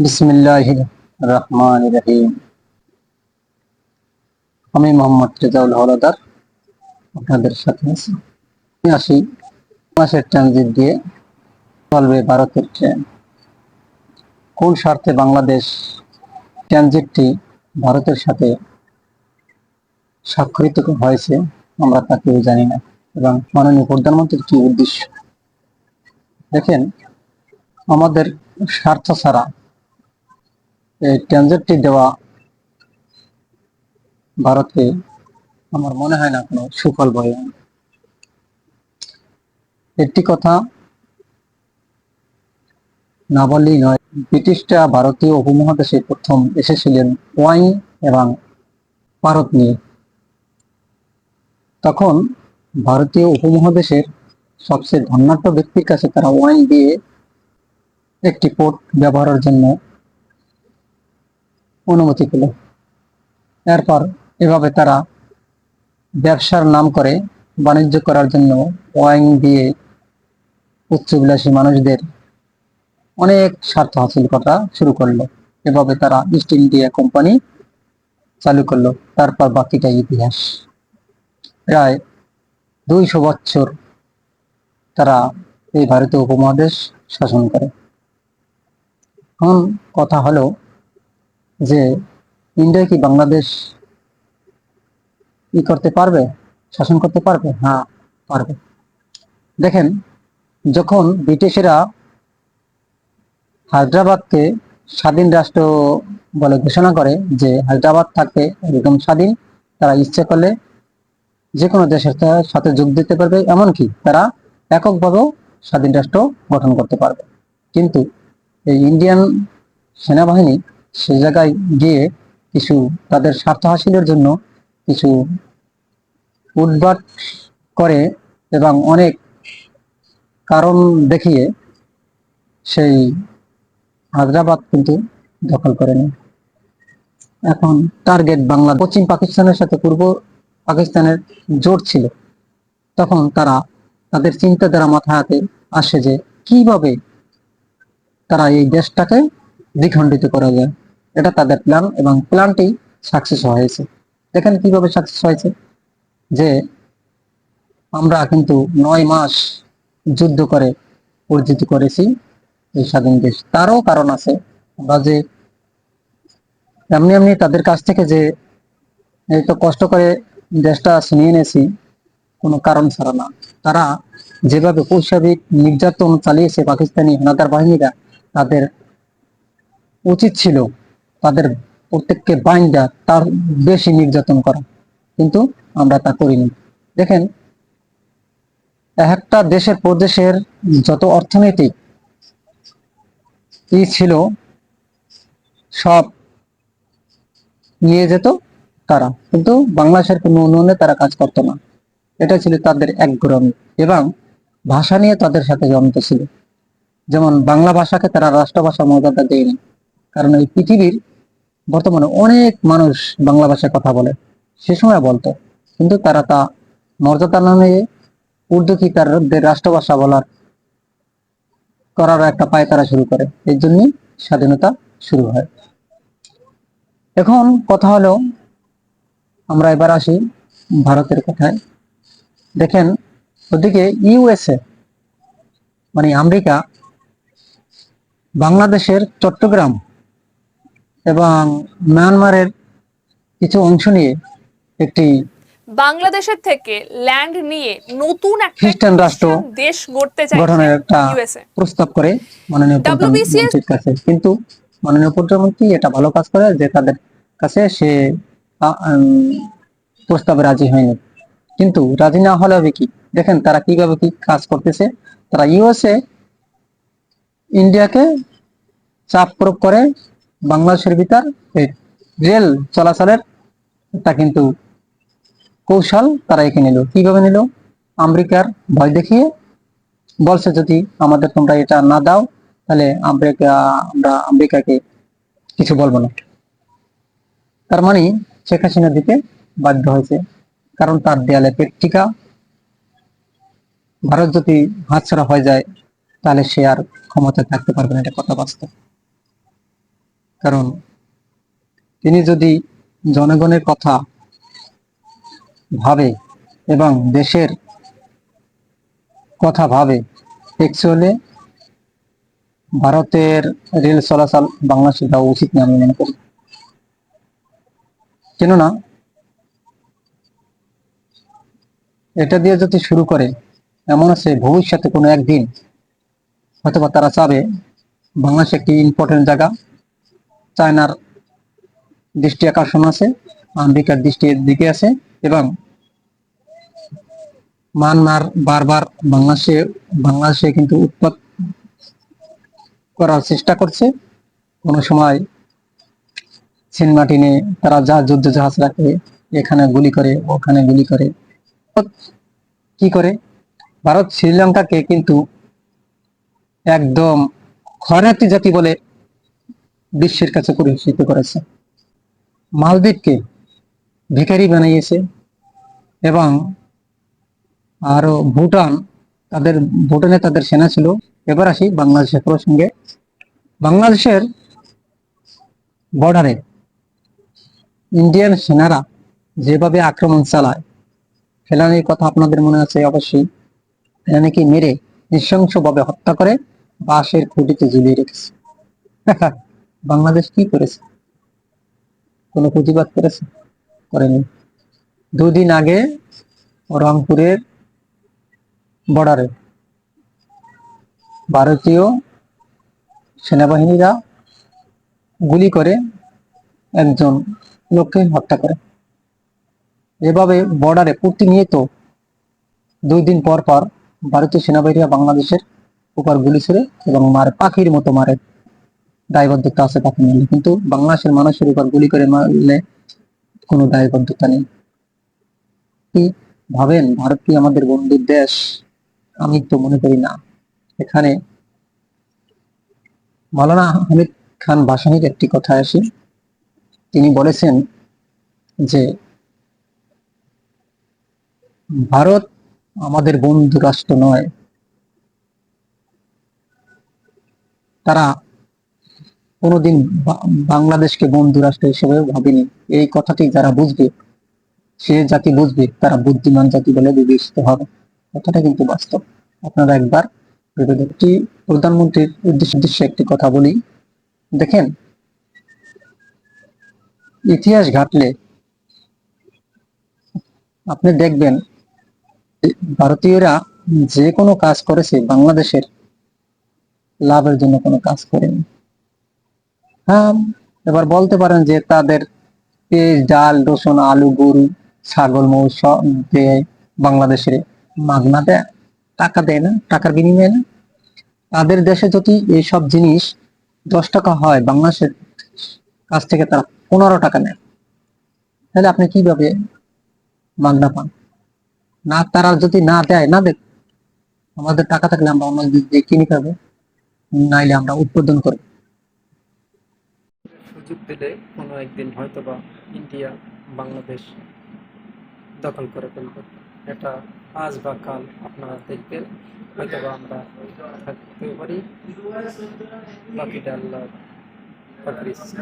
বিসমিল্লাহির রহমানির রহিম। আমি মোহাম্মদ রেজাউল হলাদার আপনাদের সাথে আছি। আসি মাসের ট্রানজিট দিয়ে চলবে ভারতের ট্রেন। কোন স্বার্থে বাংলাদেশ ট্রানজিটটি ভারতের সাথে স্বাক্ষরিত হয়েছে আমরা তা কেউ জানি না, এবং মাননীয় প্রধানমন্ত্রীর কি উদ্দেশ্য। দেখেন, আমাদের স্বার্থ ছাড়া এই ট্রানজিটটি দেওয়া ভারতকে আমার মনে হয় না কোনো সুফল বয়ে আনবে। একটি কথা না বললেই নয়, ব্রিটিশরা ভারতীয় উপমহাদেশে প্রথম এসেছিলেন ওয়াইন এবং ভারত নিয়ে। তখন ভারতীয় উপমহাদেশের সবচেয়ে ধনাঢ্য ব্যক্তির কাছে তারা ওয়াইন দিয়ে একটি পোর্ট ব্যবহারের জন্য অনুমতি পেল। এরপর এভাবে তারা ব্যবসার নাম করে বাণিজ্য করার জন্য ওয়াইন দিয়ে উচ্চবিলাসী মানুষদের অনেক স্বার্থ হাসিল করা শুরু করলো। এভাবে তারা ইস্ট ইন্ডিয়া কোম্পানি চালু করলো। তারপর বাকিটা ইতিহাস। প্রায় 200 বছর তারা এই ভারতীয় উপমহাদেশ শাসন করে। এখন কথা হলো যে ইন্ডিয়া কি বাংলাদেশ করতে পারবে, শাসন করতে পারবে? হ্যাঁ, পারবে। দেখেন, যখন ব্রিটিশেরা হায়দ্রাবাদকে স্বাধীন রাষ্ট্র বলে ঘোষণা করে যে হায়দ্রাবাদ থাকবে একদম স্বাধীন, তারা ইচ্ছে করলে যে কোনো দেশের সাথে যোগ দিতে পারবে, এমনকি তারা এককভাবেও স্বাধীন রাষ্ট্র গঠন করতে পারবে। কিন্তু এই ইন্ডিয়ান সেনাবাহিনী সে জায়গায় গিয়ে কিছু তাদের স্বার্থ হাসিলের জন্য কিছু উদ্বাট করে এবং অনেক কারণ দেখিয়ে সেই হায়দ্রাবাদ কিন্তু দখল করে নেয়। এখন টার্গেট বাংলা। পশ্চিম পাকিস্তানের সাথে পূর্ব পাকিস্তানের জোট ছিল। তখন তারা তাদের চিন্তাধারা মাথায় আসে যে কিভাবে তারা এই দেশটাকে দ্বিখণ্ডিত করা যায়। এটা তাদের প্ল্যান, এবং প্ল্যানটি সাকসেস হয়েছে। দেখেন কিভাবে সাকসেস হয়েছে, যে আমরা কিন্তু 9 মাস যুদ্ধ করে অর্জিত করেছি এই স্বাধীন দেশ। তারও কারণ আছে। আমরা যে এমনি এমনি তাদের কাছ থেকে যে এই তো কষ্ট করে দেশটা ছিনিয়ে এনেছি কোনো কারণ ছাড়া না। তারা যেভাবে পৈশাচিক নির্যাতন চালিয়েছে পাকিস্তানি হানাদার বাহিনীরা, তাদের উচিত ছিল তাদের প্রত্যেককে বাইন্দা তার বেশি নির্যাতন করা, কিন্তু আমরা তা করিনি। দেখেন, একটা দেশের প্রদেশের যত অর্থনৈতিক ছিল সব নিয়ে যেত তারা, কিন্তু বাংলাদেশের কোনো উন্নয়নে তারা কাজ করতো না। এটা ছিল তাদের একগুঁড়ামি। এবং ভাষা নিয়ে তাদের সাথে জমত ছিল। যেমন বাংলা ভাষাকে তারা রাষ্ট্রভাষা মর্যাদা দেয়নি, কারণ এই পৃথিবীর বর্তমানে অনেক মানুষ বাংলা ভাষায় কথা বলে, সে সময় বলতো, কিন্তু তারা তা মর্যাদা না নিয়ে উর্দু কি তাদের রাষ্ট্রভাষা বলার করার একটা পায়তারা শুরু করে। এই জন্যই স্বাধীনতা শুরু হয়। এখন কথা হলো, আমরা এবার আসি ভারতের কথায়। দেখেন, ওদিকে ইউএসএ মানে আমেরিকা বাংলাদেশের চট্টগ্রাম এবং মায়ানমারের কিছু অংশ নিয়ে একটি বাংলাদেশের থেকে ল্যান্ড নিয়ে নতুন একটা খ্রিস্টান রাষ্ট্র দেশ গড়তে চাইছে গঠনের একটা ইউএসএ। প্রস্তাব করে মাননীয় ডব্লিউবিসিএস প্রধানমন্ত্রীর কাছে। কিন্তু মাননীয় প্রধানমন্ত্রী এটা ভালো কাজ করে যে তাদের কাছে সে প্রস্তাবে রাজি হয়নি। কিন্তু রাজি না হলে হবে কি, দেখেন তারা কিভাবে কি কাজ করতেছে। তারা ইউএসএ ইন্ডিয়াকে চাপ প্রয়োগ করে বাংলাদেশের ভিতর রেল চলাচলের তা কিন্তু কৌশল তারা এঁকে নিল। কিভাবে নিল? আমেরিকার ভয় দেখিয়ে বলছে, যদি আমাদের তোমরা এটা না দাও তাহলে আমরা আমেরিকাকে কিছু বলবো না। তার মানে শেখ হাসিনা দিতে বাধ্য হয়েছে, কারণ তার দেয়ালে পেট টিকা। ভারত যদি হাতছাড়া হয়ে যায় তাহলে সে আর ক্ষমতায় থাকতে পারবে না, এটা কথা বাস্তব। কারণ তিনি যদি জনগণের কথা ভাবে এবং দেশের কথা ভাবে, অ্যাকচুয়ালি ভারতের রেল চলাচল বাংলাদেশে দেওয়া উচিত না আমি মনে করি। কেননা এটা দিয়ে যদি শুরু করে, এমন আছে ভবিষ্যতে কোনো একদিন হয়তোবা তারা চাবে বাংলাদেশ একটি ইম্পর্টেন্ট জায়গা, চায়নার দৃষ্টি আকর্ষণ আছে, আমেরিকার দৃষ্টি এর দিকে আছে, এবং মায়ানমার বারবার বাংলাদেশে কিন্তু উৎপাত করার চেষ্টা করছে। কোনো সময় চীন মাটিনে তারা যুদ্ধ জাহাজ রাখে, এখানে গুলি করে ওখানে গুলি করে। কি করে ভারত শ্রীলঙ্কাকে কিন্তু একদম খরাতি জাতি বলে বিশ্বের কাছে পরিচিত করেছে, মালদ্বীপকে ভিখারি বানিয়েছে, এবং আরো ভুটানে তাদের সেনা ছিল। এবার আসি বাংলাদেশের প্রসঙ্গে। বাংলাদেশের বর্ডারে ইন্ডিয়ান সেনারা যেভাবে আক্রমণ চালায়, ফেলানির কথা আপনাদের মনে আছে অবশ্যই। ফেলানিকে মেরে নৃশংসভাবে হত্যা করে বাঁশের খুঁটিতে ঝুলিয়ে রেখেছে। বাংলাদেশ কি করেছে? কোনো প্রতিবাদ করেছে? করেনি। দুদিন আগে রংপুরের বর্ডারে ভারতীয় সেনাবাহিনীরা গুলি করে একজন লোককে হত্যা করে। এভাবে বর্ডারে প্রতিনিয়ত 2 দিন পর পর ভারতীয় সেনাবাহিনীরা বাংলাদেশের উপর গুলি ছেড়ে এবং মারে, পাখির মতো মারে। দায়বদ্ধতা আছে তাকে নিয়ে, কিন্তু বাংলাদেশের মানুষের উপর গুলি করে মারলে কোনো দায়বদ্ধতা নেই। কি ভাবেন, ভারত কি আমাদের বন্ধুর দেশ? আমি তো মনে করি না। এখানে মাওলানা হামিদ খান ভাসানীর একটি কথা আসি। তিনি বলেছেন যে ভারত আমাদের বন্ধু রাষ্ট্র নয়, তারা কোনোদিন বাংলাদেশকে বন্ধু রাষ্ট্র হিসেবে ভাবেনি। এই কথাটি যারা বুঝবে, সে জাতি বুঝবে, তারা বুদ্ধিমান জাতি বলে বিবেচিত হবে। কথাটা কিন্তু বাস্তব, আপনারা একবার ভেবে দেখুন। একটি প্রধানমন্ত্রীর উদ্দেশ্যে একটি কথা বলি, দেখেন ইতিহাস ঘাটলে আপনি দেখবেন ভারতীয়রা যে কোনো কাজ করেছে বাংলাদেশের লাভের জন্য কোনো কাজ করেনি। হ্যাঁ, এবার বলতে পারেন যে তাদের পেঁয়াজ ডাল রসুন আলু গরু ছাগল মৌস দেয়, বাংলাদেশের মাগনা দেয়, টাকা দেয় না, টাকার বিনিময়ে না। তাদের দেশে যদি এইসব জিনিস 10 টাকা হয়, বাংলাদেশের কাছ থেকে তারা 15 টাকা নেয়। তাহলে আপনি কিভাবে মাগনা পান? না, তারা যদি না দেয়, না দেখ, আমাদের টাকা থাকলে আমরা অন্য দিক দিয়ে কিনে খাবো, নাইলে আমরা উৎপাদন করবো। সুযোগ পেলে কোনো একদিন হয়তোবা ইন্ডিয়া বাংলাদেশ দখল করে ফেলবে। এটা আজ বা কাল আপনারা দেখবেন, হয়তোবা আমরা থাকতেও পারি, বাকিটা আল্লাহ পাকের ইচ্ছা।